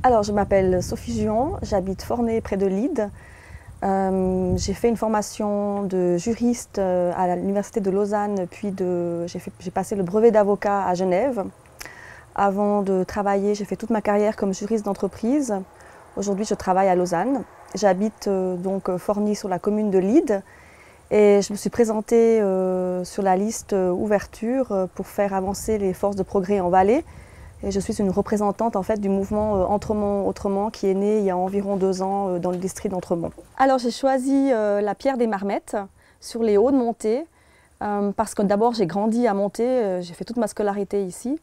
Alors, je m'appelle Sophie Juan, j'habite Forney près de Lide. J'ai fait une formation de juriste à l'université de Lausanne, puis j'ai passé le brevet d'avocat à Genève. Avant de travailler, j'ai fait toute ma carrière comme juriste d'entreprise. Aujourd'hui, je travaille à Lausanne. J'habite donc Forny sur la commune de Lide et je me suis présentée sur la liste ouverture pour faire avancer les forces de progrès en Valais. Et je suis une représentante en fait, du mouvement Entremont-Autrement qui est né il y a environ 2 ans dans le district d'Entremont. Alors j'ai choisi la pierre des Marmettes sur les hauts de Montée parce que d'abord j'ai grandi à Montée, j'ai fait toute ma scolarité ici.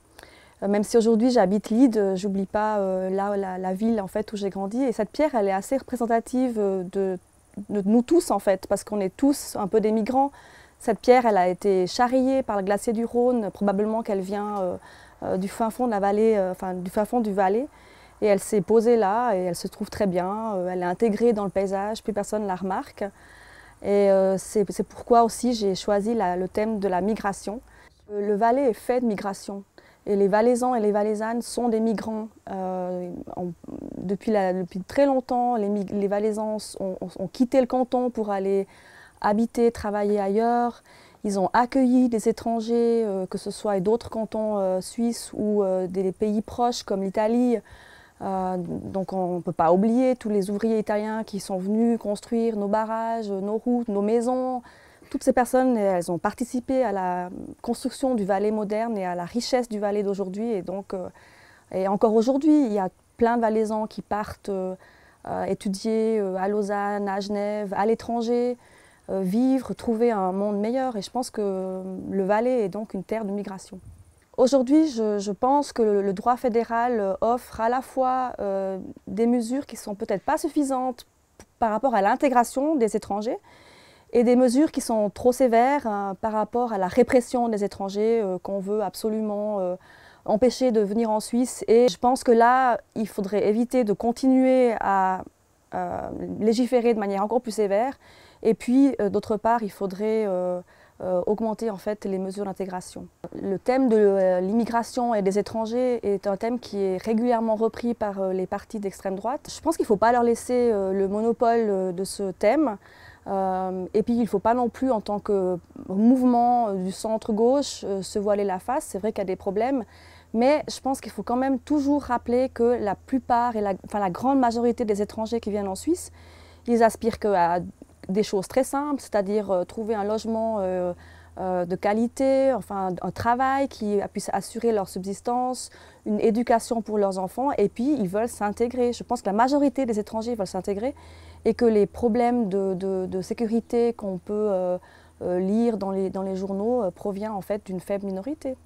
Même si aujourd'hui j'habite Lide, j'oublie pas la ville en fait, où j'ai grandi. Et cette pierre elle est assez représentative de nous tous en fait, parce qu'on est tous un peu des migrants. Cette pierre elle a été charriée par le glacier du Rhône, probablement qu'elle vient du fin fond de la vallée, du fin fond du Valais. Et elle s'est posée là et elle se trouve très bien. Elle est intégrée dans le paysage, plus personne ne la remarque. Et c'est pourquoi aussi j'ai choisi le thème de la migration. Le Valais est fait de migration. Et les Valaisans et les Valaisannes sont des migrants. Depuis très longtemps, les Valaisans ont quitté le canton pour aller habiter, travailler ailleurs. Ils ont accueilli des étrangers, que ce soit d'autres cantons suisses ou des pays proches comme l'Italie. Donc on ne peut pas oublier tous les ouvriers italiens qui sont venus construire nos barrages, nos routes, nos maisons. Toutes ces personnes, elles ont participé à la construction du Valais moderne et à la richesse du Valais d'aujourd'hui. Et encore aujourd'hui, il y a plein de Valaisans qui partent étudier à Lausanne, à Genève, à l'étranger, vivre, trouver un monde meilleur. Et je pense que le Valais est donc une terre de migration. Aujourd'hui, je pense que le droit fédéral offre à la fois des mesures qui ne sont peut-être pas suffisantes par rapport à l'intégration des étrangers, et des mesures qui sont trop sévères par rapport à la répression des étrangers qu'on veut absolument empêcher de venir en Suisse. Et je pense que là, il faudrait éviter de continuer à légiférer de manière encore plus sévère. Et puis, d'autre part, il faudrait augmenter en fait, les mesures d'intégration. Le thème de l'immigration et des étrangers est un thème qui est régulièrement repris par les partis d'extrême droite. Je pense qu'il ne faut pas leur laisser le monopole de ce thème. Et puis il ne faut pas non plus, en tant que mouvement du centre-gauche, se voiler la face. C'est vrai qu'il y a des problèmes, mais je pense qu'il faut quand même toujours rappeler que la plupart, et la grande majorité des étrangers qui viennent en Suisse, ils aspirent à des choses très simples, c'est-à-dire trouver un logement de qualité, enfin un travail qui puisse assurer leur subsistance, une éducation pour leurs enfants, et puis ils veulent s'intégrer. Je pense que la majorité des étrangers veulent s'intégrer et que les problèmes de sécurité qu'on peut lire dans les journaux proviennent en fait d'une faible minorité.